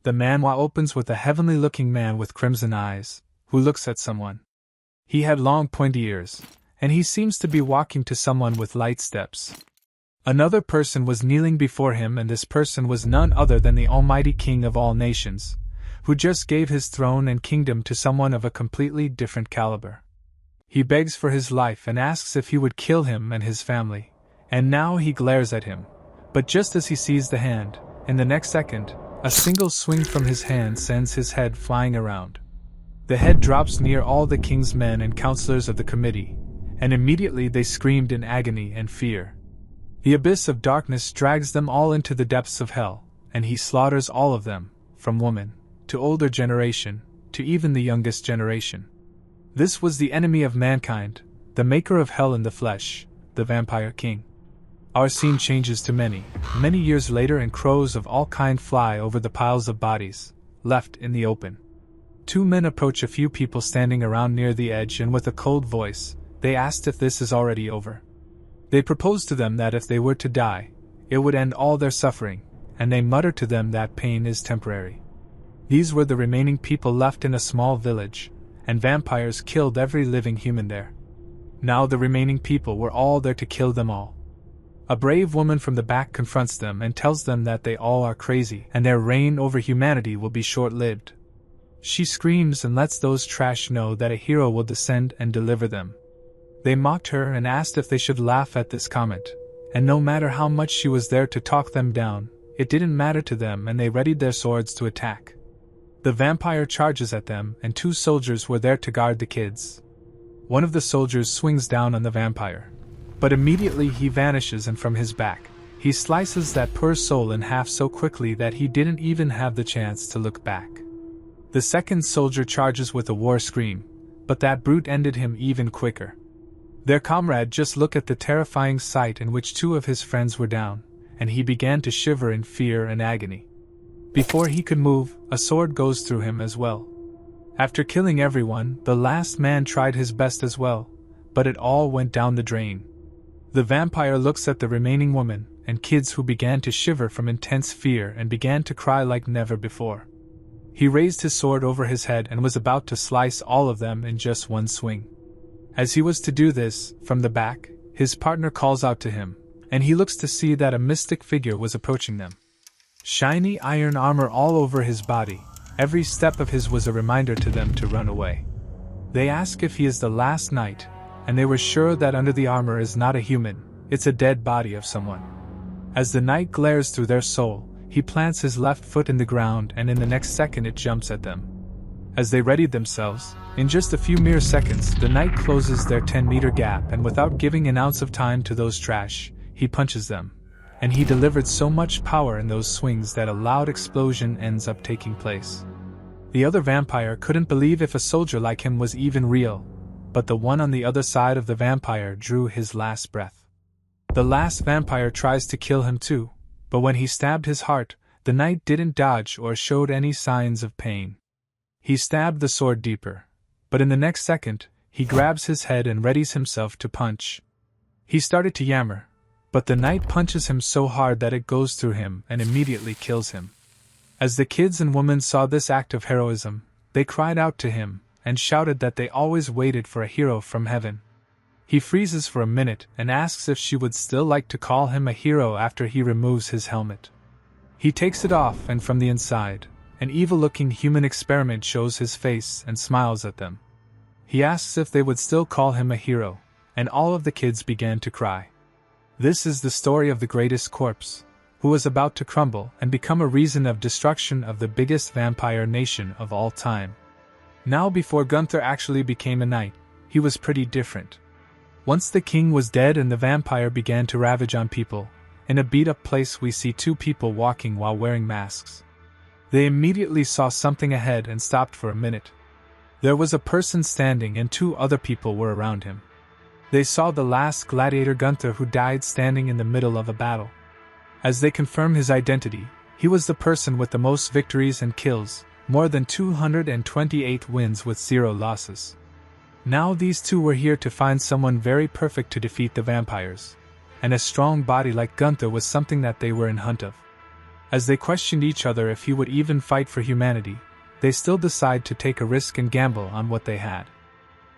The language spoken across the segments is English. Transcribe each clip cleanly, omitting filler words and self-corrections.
The manhwa opens with a heavenly-looking man with crimson eyes, who looks at someone. He had long pointy ears, and he seems to be walking to someone with light steps. Another person was kneeling before him, and this person was none other than the Almighty King of all nations, who just gave his throne and kingdom to someone of a completely different caliber. He begs for his life and asks if he would kill him and his family, and now he glares at him. But just as he sees the hand, in the next second, a single swing from his hand sends his head flying around. The head drops near all the king's men and counselors of the committee, and immediately they screamed in agony and fear. The abyss of darkness drags them all into the depths of hell, and he slaughters all of them, from woman, to older generation, to even the youngest generation. This was the enemy of mankind, the maker of hell in the flesh, the Vampire King. Our scene changes to many years later, and crows of all kind fly over the piles of bodies, left in the open. Two men approach a few people standing around near the edge, and with a cold voice, they asked if this is already over. They proposed to them that if they were to die, it would end all their suffering, and they muttered to them that pain is temporary. These were the remaining people left in a small village, and vampires killed every living human there. Now the remaining people were all there to kill them all. A brave woman from the back confronts them and tells them that they all are crazy and their reign over humanity will be short-lived. She screams and lets those trash know that a hero will descend and deliver them. They mocked her and asked if they should laugh at this comment, and no matter how much she was there to talk them down, it didn't matter to them, and they readied their swords to attack. The vampire charges at them, and two soldiers were there to guard the kids. One of the soldiers swings down on the vampire, but immediately he vanishes, and from his back, he slices that poor soul in half so quickly that he didn't even have the chance to look back. The second soldier charges with a war scream, but that brute ended him even quicker. Their comrade just looked at the terrifying sight in which two of his friends were down, and he began to shiver in fear and agony. Before he could move, a sword goes through him as well. After killing everyone, the last man tried his best as well, but it all went down the drain. The vampire looks at the remaining woman and kids, who began to shiver from intense fear and began to cry like never before. He raised his sword over his head and was about to slice all of them in just one swing. As he was to do this, from the back, his partner calls out to him, and he looks to see that a mystic figure was approaching them. Shiny iron armor all over his body, every step of his was a reminder to them to run away. They ask if he is the last knight, and they were sure that under the armor is not a human, it's a dead body of someone. As the knight glares through their soul, he plants his left foot in the ground, and in the next second it jumps at them. As they readied themselves, in just a few mere seconds, the knight closes their 10-meter gap, and without giving an ounce of time to those trash, he punches them. And he delivered so much power in those swings that a loud explosion ends up taking place. The other vampire couldn't believe if a soldier like him was even real, but the one on the other side of the vampire drew his last breath. The last vampire tries to kill him too, but when he stabbed his heart, the knight didn't dodge or showed any signs of pain. He stabbed the sword deeper, but in the next second, he grabs his head and readies himself to punch. He started to yammer, but the knight punches him so hard that it goes through him and immediately kills him. As the kids and women saw this act of heroism, they cried out to him and shouted that they always waited for a hero from heaven. He freezes for a minute and asks if she would still like to call him a hero after he removes his helmet. He takes it off, and from the inside, an evil-looking human experiment shows his face and smiles at them. He asks if they would still call him a hero, and all of the kids began to cry. This is the story of the greatest corpse, who was about to crumble and become a reason of destruction of the biggest vampire nation of all time. Now, before Gunthar actually became a knight, he was pretty different. Once the king was dead and the vampire began to ravage on people, in a beat-up place we see two people walking while wearing masks. They immediately saw something ahead and stopped for a minute. There was a person standing and two other people were around him. They saw the last gladiator Gunthar, who died standing in the middle of a battle. As they confirmed his identity, he was the person with the most victories and kills, more than 228 wins with 0 losses. Now these two were here to find someone very perfect to defeat the vampires, and a strong body like Gunthar was something that they were in hunt of. As they questioned each other if he would even fight for humanity, they still decide to take a risk and gamble on what they had.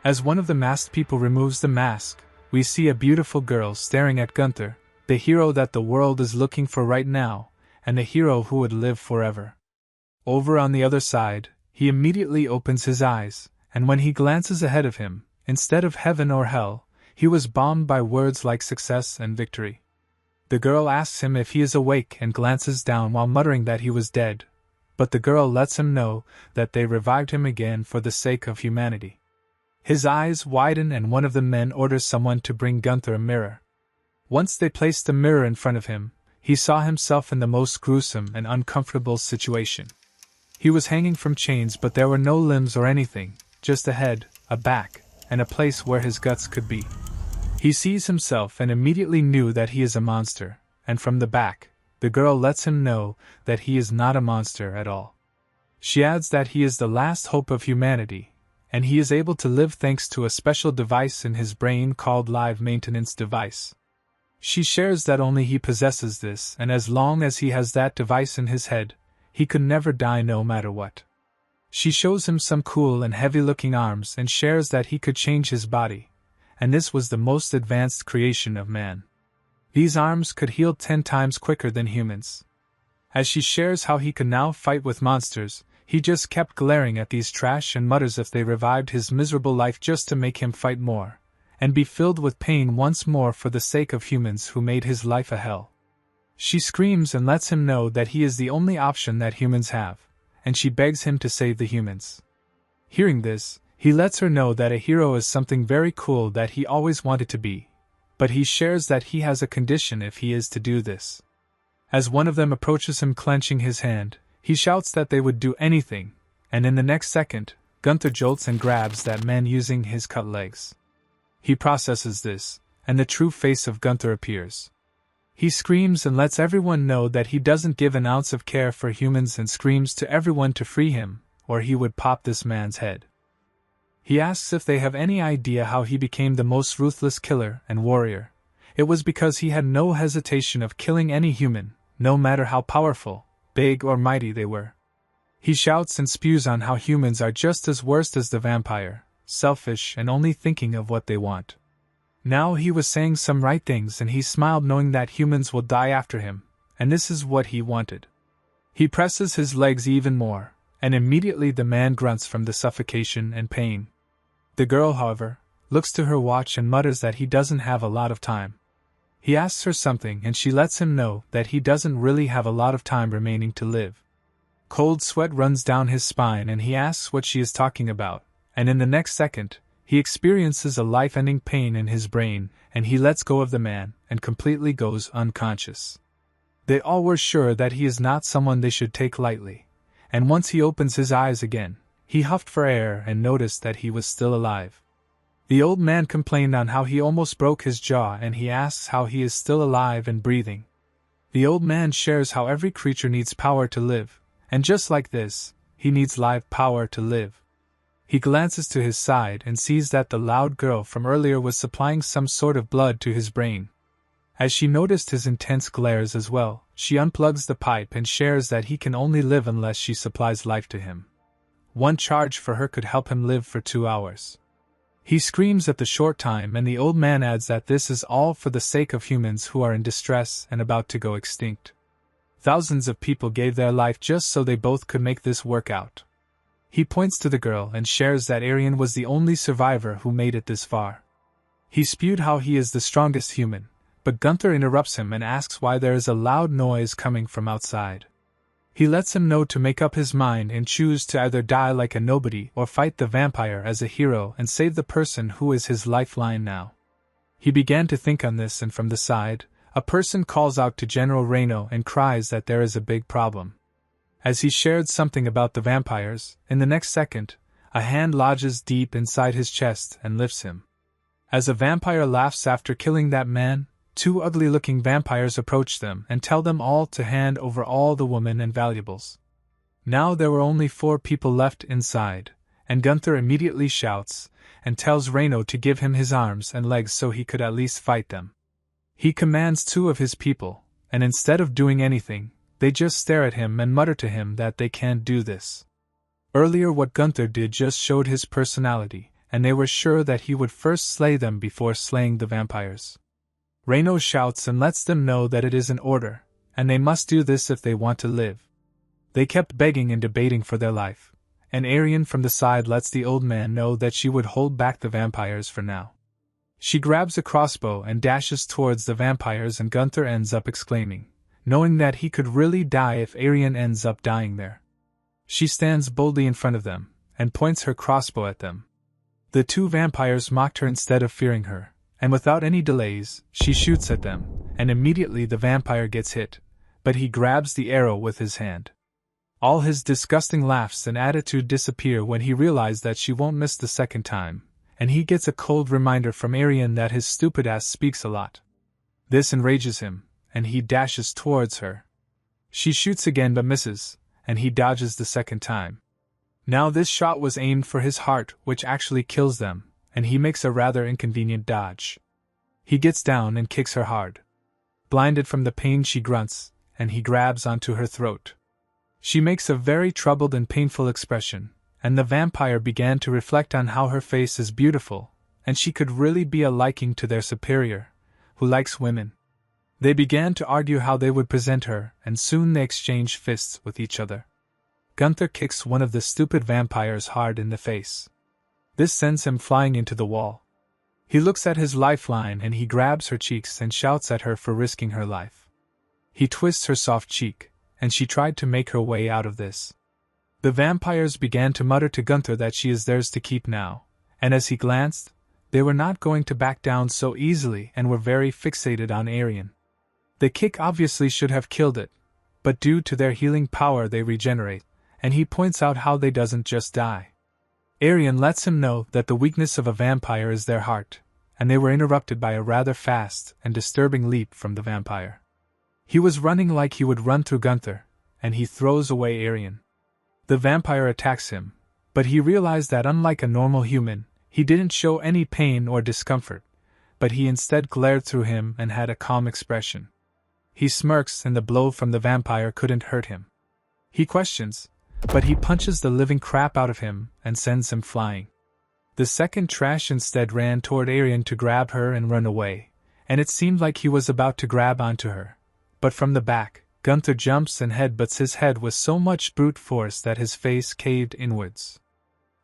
As one of the masked people removes the mask, we see a beautiful girl staring at Gunthar, the hero that the world is looking for right now, and the hero who would live forever. Over on the other side, he immediately opens his eyes, and when he glances ahead of him, instead of heaven or hell, he was bombed by words like success and victory. The girl asks him if he is awake and glances down while muttering that he was dead, but the girl lets him know that they revived him again for the sake of humanity. His eyes widen and one of the men orders someone to bring Gunthar a mirror. Once they placed the mirror in front of him, he saw himself in the most gruesome and uncomfortable situation. He was hanging from chains, but there were no limbs or anything, just a head, a back, and a place where his guts could be. He sees himself and immediately knew that he is a monster, and from the back, the girl lets him know that he is not a monster at all. She adds that he is the last hope of humanity, and he is able to live thanks to a special device in his brain called Live Maintenance Device. She shares that only he possesses this, and as long as he has that device in his head, he could never die no matter what. She shows him some cool and heavy-looking arms and shares that he could change his body, and this was the most advanced creation of man. These arms could heal 10 times quicker than humans. As she shares how he could now fight with monsters, he just kept glaring at these trash and mutters if they revived his miserable life just to make him fight more, and be filled with pain once more for the sake of humans who made his life a hell. She screams and lets him know that he is the only option that humans have, and she begs him to save the humans. Hearing this, he lets her know that a hero is something very cool that he always wanted to be, but he shares that he has a condition if he is to do this. As one of them approaches him clenching his hand, he shouts that they would do anything, and in the next second, Gunthar jolts and grabs that man using his cut legs. He processes this, and the true face of Gunthar appears. He screams and lets everyone know that he doesn't give an ounce of care for humans and screams to everyone to free him, or he would pop this man's head. He asks if they have any idea how he became the most ruthless killer and warrior. It was because he had no hesitation of killing any human, no matter how powerful, big or mighty they were. He shouts and spews on how humans are just as worst as the vampire, selfish and only thinking of what they want. Now he was saying some right things and he smiled knowing that humans will die after him, and this is what he wanted. He presses his legs even more, and immediately the man grunts from the suffocation and pain. The girl, however, looks to her watch and mutters that he doesn't have a lot of time. He asks her something and she lets him know that he doesn't really have a lot of time remaining to live. Cold sweat runs down his spine and he asks what she is talking about, and in the next second, he experiences a life-ending pain in his brain and he lets go of the man and completely goes unconscious. They all were sure that he is not someone they should take lightly, and once he opens his eyes again, he huffed for air and noticed that he was still alive. The old man complained on how he almost broke his jaw and he asks how he is still alive and breathing. The old man shares how every creature needs power to live, and just like this, he needs live power to live. He glances to his side and sees that the loud girl from earlier was supplying some sort of blood to his brain. As she noticed his intense glares as well, she unplugs the pipe and shares that he can only live unless she supplies life to him. One charge for her could help him live for 2 hours. He screams at the short time and the old man adds that this is all for the sake of humans who are in distress and about to go extinct. Thousands of people gave their life just so they both could make this work out. He points to the girl and shares that Aryan was the only survivor who made it this far. He spewed how he is the strongest human, but Gunthar interrupts him and asks why there is a loud noise coming from outside. He lets him know to make up his mind and choose to either die like a nobody or fight the vampire as a hero and save the person who is his lifeline now. He began to think on this and from the side, a person calls out to General Reno and cries that there is a big problem. As he shared something about the vampires, in the next second, a hand lodges deep inside his chest and lifts him. As a vampire laughs after killing that man, 2 ugly-looking vampires approach them and tell them all to hand over all the women and valuables. Now there were only 4 people left inside, and Gunthar immediately shouts and tells Reno to give him his arms and legs so he could at least fight them. He commands 2 of his people, and instead of doing anything, they just stare at him and mutter to him that they can't do this. Earlier what Gunthar did just showed his personality, and they were sure that he would first slay them before slaying the vampires. Reino shouts and lets them know that it is an order, and they must do this if they want to live. They kept begging and debating for their life, and Arian from the side lets the old man know that she would hold back the vampires for now. She grabs a crossbow and dashes towards the vampires, and Gunthar ends up exclaiming, knowing that he could really die if Arian ends up dying there. She stands boldly in front of them, and points her crossbow at them. The two vampires mocked her instead of fearing her, and without any delays, she shoots at them, and immediately the vampire gets hit, but he grabs the arrow with his hand. All his disgusting laughs and attitude disappear when he realizes that she won't miss the second time, and he gets a cold reminder from Arian that his stupid ass speaks a lot. This enrages him, and he dashes towards her. She shoots again but misses, and he dodges the second time. Now this shot was aimed for his heart, which actually kills them, and he makes a rather inconvenient dodge. He gets down and kicks her hard. Blinded from the pain, she grunts, and he grabs onto her throat. She makes a very troubled and painful expression, and the vampire began to reflect on how her face is beautiful, and she could really be a liking to their superior, who likes women. They began to argue how they would present her, and soon they exchanged fists with each other. Gunthar kicks one of the stupid vampires hard in the face. This sends him flying into the wall. He looks at his lifeline and he grabs her cheeks and shouts at her for risking her life. He twists her soft cheek, and she tried to make her way out of this. The vampires began to mutter to Gunthar that she is theirs to keep now, and as he glanced, they were not going to back down so easily and were very fixated on Arian. The kick obviously should have killed it, but due to their healing power they regenerate, and he points out how they doesn't just die. Arian lets him know that the weakness of a vampire is their heart, and they were interrupted by a rather fast and disturbing leap from the vampire. He was running like he would run through Gunthar, and he throws away Arian. The vampire attacks him, but he realized that unlike a normal human, he didn't show any pain or discomfort, but he instead glared through him and had a calm expression. He smirks and the blow from the vampire couldn't hurt him. He questions, but he punches the living crap out of him and sends him flying. The second trash instead ran toward Arian to grab her and run away, and it seemed like he was about to grab onto her. But from the back, Gunthar jumps and headbutts his head with so much brute force that his face caved inwards.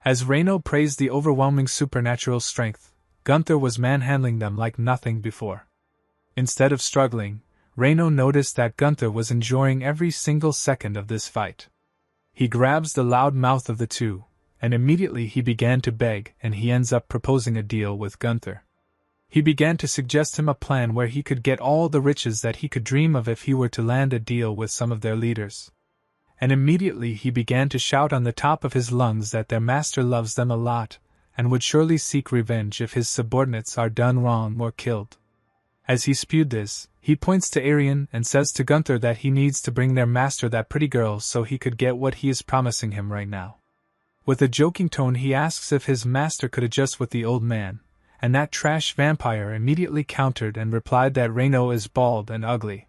As Reino praised the overwhelming supernatural strength, Gunthar was manhandling them like nothing before. Instead of struggling, Reino noticed that Gunthar was enjoying every single second of this fight. He grabs the loud mouth of the two, and immediately he began to beg, and he ends up proposing a deal with Gunthar. He began to suggest him a plan where he could get all the riches that he could dream of if he were to land a deal with some of their leaders. And immediately he began to shout on the top of his lungs that their master loves them a lot, and would surely seek revenge if his subordinates are done wrong or killed. As he spewed this, he points to Arian and says to Gunthar that he needs to bring their master that pretty girl so he could get what he is promising him right now. With a joking tone he asks if his master could adjust with the old man, and that trash vampire immediately countered and replied that Reino is bald and ugly.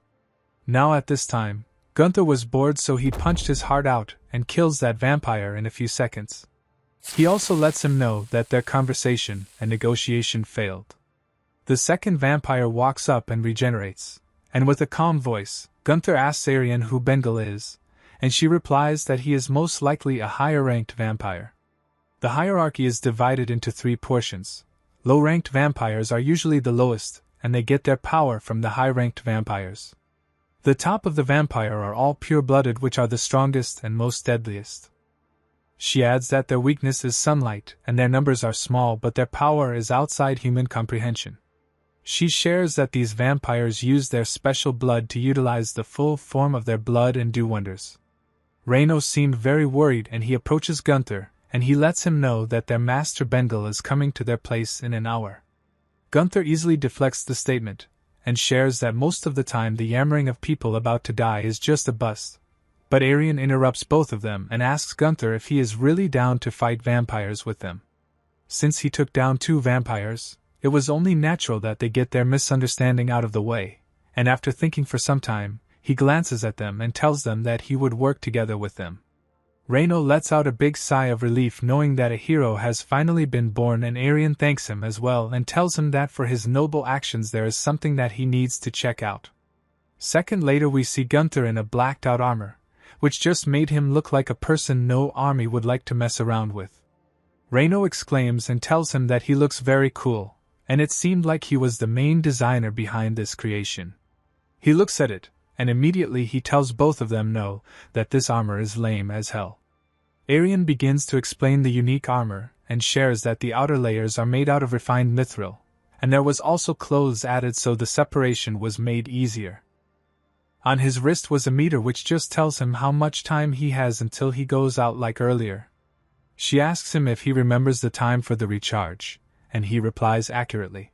Now at this time, Gunthar was bored, so he punched his heart out and kills that vampire in a few seconds. He also lets him know that their conversation and negotiation failed. The second vampire walks up and regenerates, and with a calm voice, Gunthar asks Arian who Bengal is, and she replies that he is most likely a higher-ranked vampire. The hierarchy is divided into 3 portions. Low-ranked vampires are usually the lowest, and they get their power from the high-ranked vampires. The top of the vampire are all pure-blooded, which are the strongest and most deadliest. She adds that their weakness is sunlight, and their numbers are small, but their power is outside human comprehension. She shares that these vampires use their special blood to utilize the full form of their blood and do wonders. Reino seemed very worried, and he approaches Gunthar, and he lets him know that their master Bengal is coming to their place in an hour. Gunthar easily deflects the statement, and shares that most of the time the yammering of people about to die is just a bust. But Arian interrupts both of them and asks Gunthar if he is really down to fight vampires with them. Since he took down 2 vampires, it was only natural that they get their misunderstanding out of the way, and after thinking for some time, he glances at them and tells them that he would work together with them. Reino lets out a big sigh of relief knowing that a hero has finally been born, and Arian thanks him as well and tells him that for his noble actions there is something that he needs to check out. Second later we see Gunthar in a blacked out armor, which just made him look like a person no army would like to mess around with. Reino exclaims and tells him that he looks very cool, and it seemed like he was the main designer behind this creation. He looks at it, and immediately he tells both of them no, that this armor is lame as hell. Arian begins to explain the unique armor, and shares that the outer layers are made out of refined mithril, and there was also clothes added so the separation was made easier. On his wrist was a meter which just tells him how much time he has until he goes out like earlier. She asks him if he remembers the time for the recharge, and he replies accurately.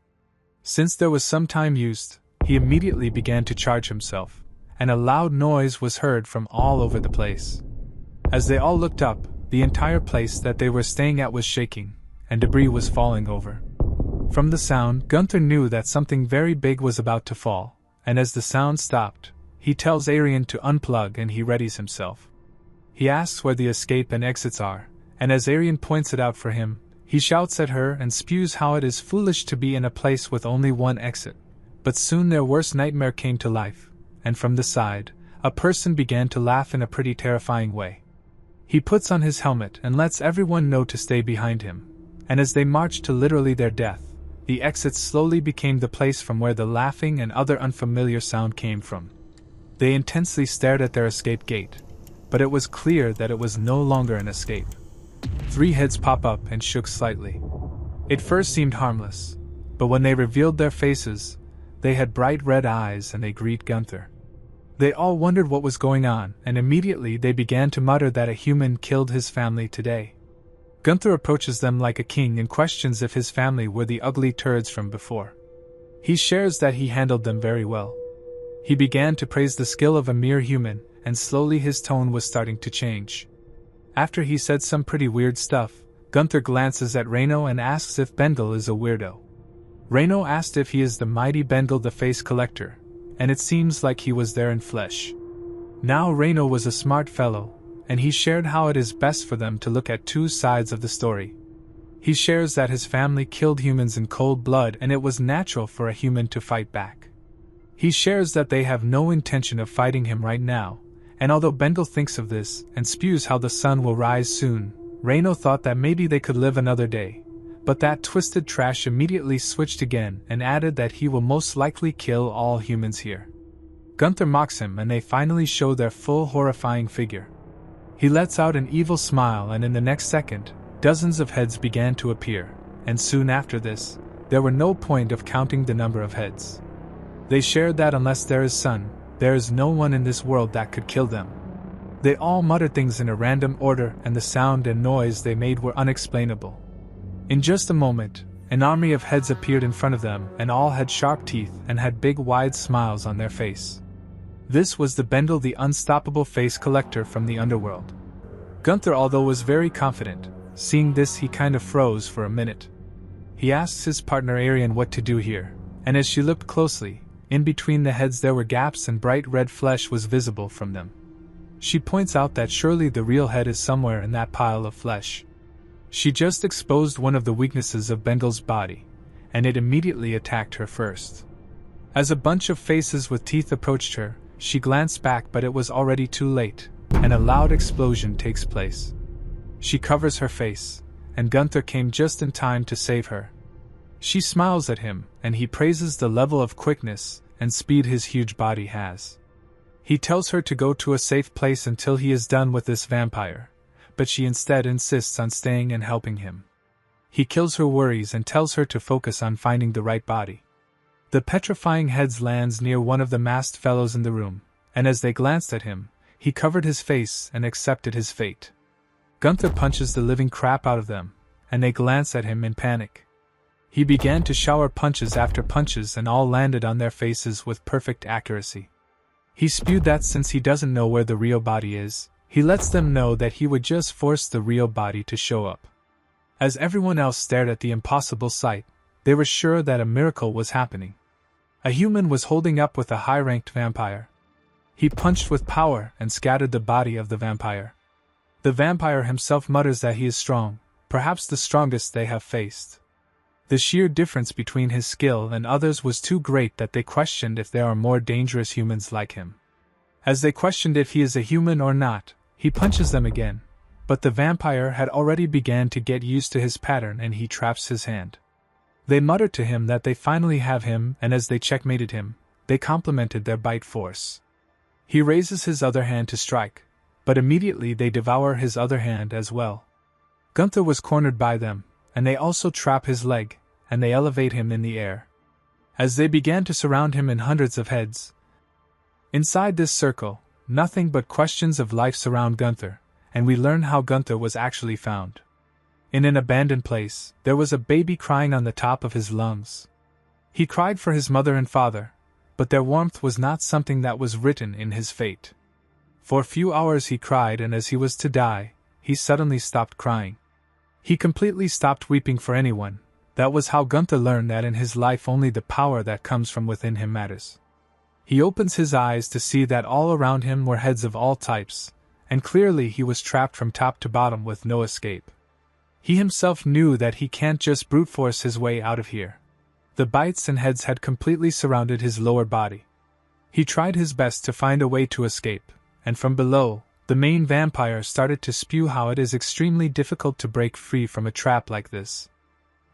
Since there was some time used, he immediately began to charge himself, and a loud noise was heard from all over the place. As they all looked up, the entire place that they were staying at was shaking, and debris was falling over. From the sound, Gunthar knew that something very big was about to fall, and as the sound stopped, he tells Arian to unplug and he readies himself. He asks where the escape and exits are, and as Arian points it out for him, he shouts at her and spews how it is foolish to be in a place with only one exit. But soon their worst nightmare came to life, and from the side, a person began to laugh in a pretty terrifying way. He puts on his helmet and lets everyone know to stay behind him, and as they marched to literally their death, the exit slowly became the place from where the laughing and other unfamiliar sound came from. They intensely stared at their escape gate, but it was clear that it was no longer an escape. 3 heads pop up and shook slightly. It first seemed harmless, but when they revealed their faces, they had bright red eyes and they greet Gunthar. They all wondered what was going on, and immediately they began to mutter that a human killed his family today. Gunthar approaches them like a king and questions if his family were the ugly turds from before. He shares that he handled them very well. He began to praise the skill of a mere human, and slowly his tone was starting to change. After he said some pretty weird stuff, Gunthar glances at Reino and asks if Bengal is a weirdo. Reino asked if he is the mighty Bengal the Face Collector, and it seems like he was there in flesh. Now Reino was a smart fellow, and he shared how it is best for them to look at 2 sides of the story. He shares that his family killed humans in cold blood and it was natural for a human to fight back. He shares that they have no intention of fighting him right now, and although Bengal thinks of this and spews how the sun will rise soon, Reino thought that maybe they could live another day. But that twisted trash immediately switched again and added that he will most likely kill all humans here. Gunthar mocks him and they finally show their full horrifying figure. He lets out an evil smile and in the next second, dozens of heads began to appear, and soon after this, there were no point of counting the number of heads. They shared that unless there is sun, there is no one in this world that could kill them. They all muttered things in a random order and the sound and noise they made were unexplainable. In just a moment, an army of heads appeared in front of them and all had sharp teeth and had big wide smiles on their face. This was the Bengal the Unstoppable Face Collector from the underworld. Gunthar although was very confident, seeing this he kind of froze for a minute. He asks his partner Arian what to do here, and as she looked closely, in between the heads there were gaps and bright red flesh was visible from them. She points out that surely the real head is somewhere in that pile of flesh. She just exposed one of the weaknesses of Bengal's body, and it immediately attacked her first. As a bunch of faces with teeth approached her, she glanced back but it was already too late, and a loud explosion takes place. She covers her face, and Gunthar came just in time to save her. She smiles at him, and he praises the level of quickness and speed his huge body has. He tells her to go to a safe place until he is done with this vampire, but she instead insists on staying and helping him. He kills her worries and tells her to focus on finding the right body. The petrifying heads lands near one of the masked fellows in the room, and as they glanced at him, he covered his face and accepted his fate. Gunthar punches the living crap out of them, and they glance at him in panic. He began to shower punches after punches and all landed on their faces with perfect accuracy. He spewed that since he doesn't know where the real body is, he lets them know that he would just force the real body to show up. As everyone else stared at the impossible sight, they were sure that a miracle was happening. A human was holding up with a high-ranked vampire. He punched with power and scattered the body of the vampire. The vampire himself mutters that he is strong, perhaps the strongest they have faced. The sheer difference between his skill and others was too great that they questioned if there are more dangerous humans like him. As they questioned if he is a human or not, he punches them again, but the vampire had already began to get used to his pattern and he traps his hand. They muttered to him that they finally have him, and as they checkmated him, they complimented their bite force. He raises his other hand to strike, but immediately they devour his other hand as well. Gunthar was cornered by them, and they also trap his leg, and they elevate him in the air. As they began to surround him in hundreds of heads. Inside this circle, nothing but questions of life surround Gunthar, and we learn how Gunthar was actually found. In an abandoned place, there was a baby crying on the top of his lungs. He cried for his mother and father, but their warmth was not something that was written in his fate. For a few hours he cried, and as he was to die, he suddenly stopped crying. He completely stopped weeping for anyone. That was how Gunthar learned that in his life only the power that comes from within him matters. He opens his eyes to see that all around him were heads of all types, and clearly he was trapped from top to bottom with no escape. He himself knew that he can't just brute force his way out of here. The bites and heads had completely surrounded his lower body. He tried his best to find a way to escape, and from below, the main vampire started to spew how it is extremely difficult to break free from a trap like this.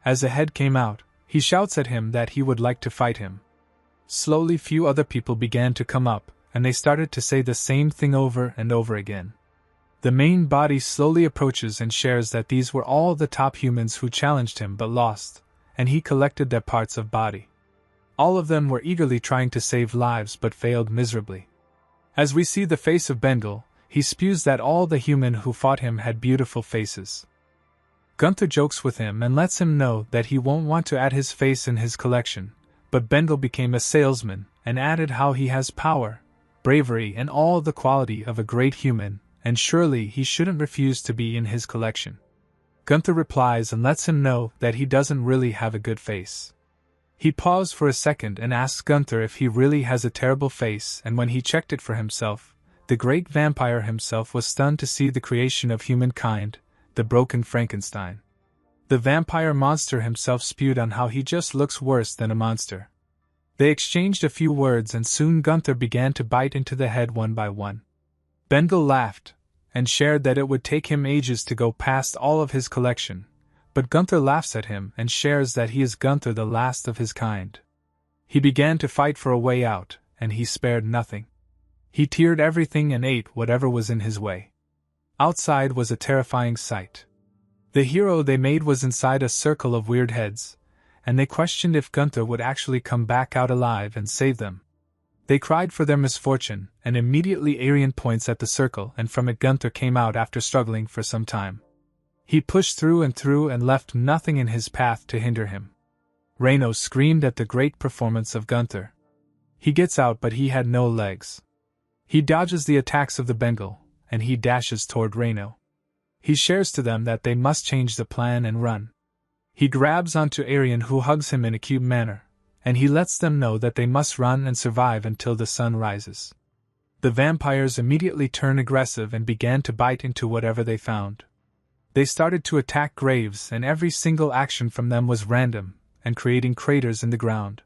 As a head came out, he shouts at him that he would like to fight him. Slowly few other people began to come up, and they started to say the same thing over and over again. The main body slowly approaches and shares that these were all the top humans who challenged him but lost, and he collected their parts of body. All of them were eagerly trying to save lives but failed miserably. As we see the face of Bengal, he spews that all the human who fought him had beautiful faces. Gunthar jokes with him and lets him know that he won't want to add his face in his collection, but Bengal became a salesman and added how he has power, bravery and all the quality of a great human, and surely he shouldn't refuse to be in his collection. Gunthar replies and lets him know that he doesn't really have a good face. He paused for a second and asks Gunthar if he really has a terrible face, and when he checked it for himself, the great vampire himself was stunned to see the creation of humankind, the broken Frankenstein. The vampire monster himself spewed on how he just looks worse than a monster. They exchanged a few words and soon Gunthar began to bite into the head one by one. Bengal laughed, and shared that it would take him ages to go past all of his collection, but Gunthar laughs at him and shares that he is Gunthar, the last of his kind. He began to fight for a way out, and he spared nothing. He teared everything and ate whatever was in his way. Outside was a terrifying sight. The hero they made was inside a circle of weird heads, and they questioned if Gunthar would actually come back out alive and save them. They cried for their misfortune, and immediately Aryan points at the circle, and from it Gunthar came out after struggling for some time. He pushed through and left nothing in his path to hinder him. Reno screamed at the great performance of Gunthar. He gets out, but he had no legs. He dodges the attacks of the Bengal, and he dashes toward Reno. He shares to them that they must change the plan and run. He grabs onto Aryan, who hugs him in a cute manner, and he lets them know that they must run and survive until the sun rises. The vampires immediately turn aggressive and began to bite into whatever they found. They started to attack graves, and every single action from them was random, and creating craters in the ground.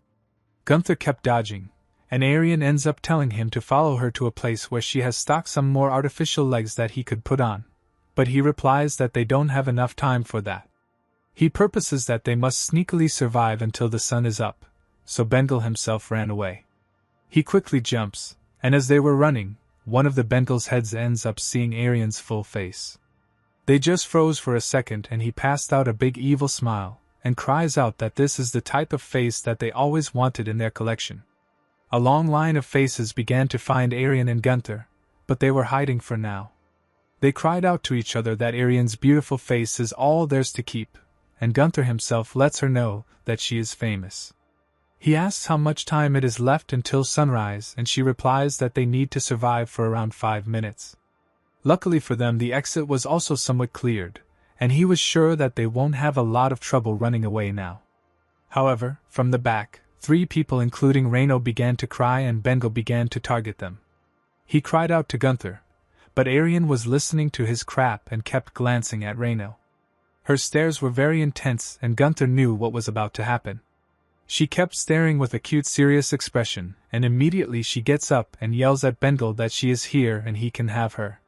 Gunthar kept dodging, and Aryan ends up telling him to follow her to a place where she has stocked some more artificial legs that he could put on, but he replies that they don't have enough time for that. He purposes that they must sneakily survive until the sun is up, so Bengal himself ran away. He quickly jumps, and as they were running, one of the Bengal's heads ends up seeing Aryan's full face. They just froze for a second, and he passed out a big evil smile, and cries out that this is the type of face that they always wanted in their collection. A long line of faces began to find Aryan and Gunthar, but they were hiding for now. They cried out to each other that Aryan's beautiful face is all theirs to keep, and Gunthar himself lets her know that she is famous. He asks how much time it is left until sunrise, and she replies that they need to survive for around 5 minutes. Luckily for them, the exit was also somewhat cleared, and he was sure that they won't have a lot of trouble running away now. However, from the back, 3 people including Reno began to cry and Bengal began to target them. He cried out to Gunthar, but Arian was listening to his crap and kept glancing at Reno. Her stares were very intense and Gunthar knew what was about to happen. She kept staring with a cute serious expression, and immediately she gets up and yells at Bengal that she is here and he can have her.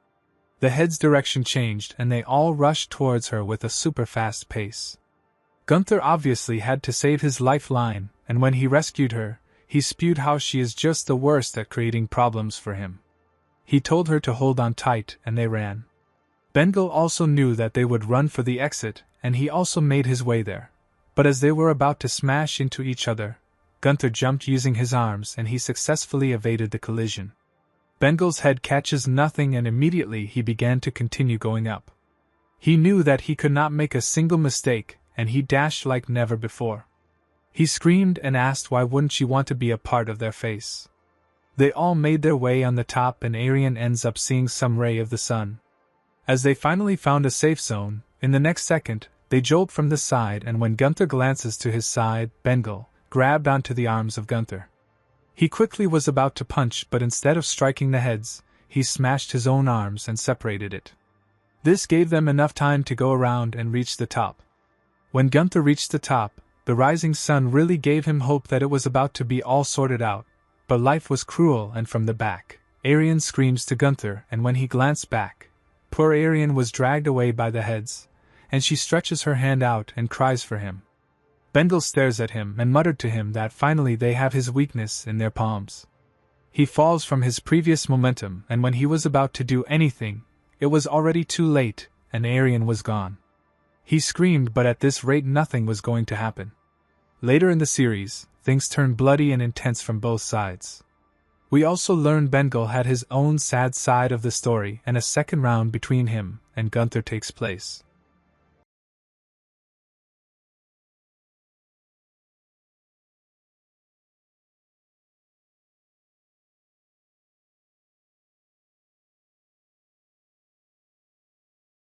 The head's direction changed and they all rushed towards her with a super fast pace. Gunthar obviously had to save his lifeline, and when he rescued her, he spewed how she is just the worst at creating problems for him. He told her to hold on tight and they ran. Bengal also knew that they would run for the exit, and he also made his way there. But as they were about to smash into each other, Gunthar jumped using his arms and he successfully evaded the collision. Bengal's head catches nothing and immediately he began to continue going up. He knew that he could not make a single mistake, and he dashed like never before. He screamed and asked why wouldn't she want to be a part of their face. They all made their way on the top and Arian ends up seeing some ray of the sun. As they finally found a safe zone, in the next second, they jolt from the side and when Gunthar glances to his side, Bengal grabbed onto the arms of Gunthar. He quickly was about to punch but instead of striking the heads, he smashed his own arms and separated it. This gave them enough time to go around and reach the top. When Gunthar reached the top, the rising sun really gave him hope that it was about to be all sorted out, but life was cruel and from the back, Arian screams to Gunthar and when he glanced back, poor Arian was dragged away by the heads, and she stretches her hand out and cries for him. Bengal stares at him and muttered to him that finally they have his weakness in their palms. He falls from his previous momentum and when he was about to do anything, it was already too late and Arian was gone. He screamed but at this rate nothing was going to happen. Later in the series, things turned bloody and intense from both sides. We also learned Bengal had his own sad side of the story and a second round between him and Gunthar takes place.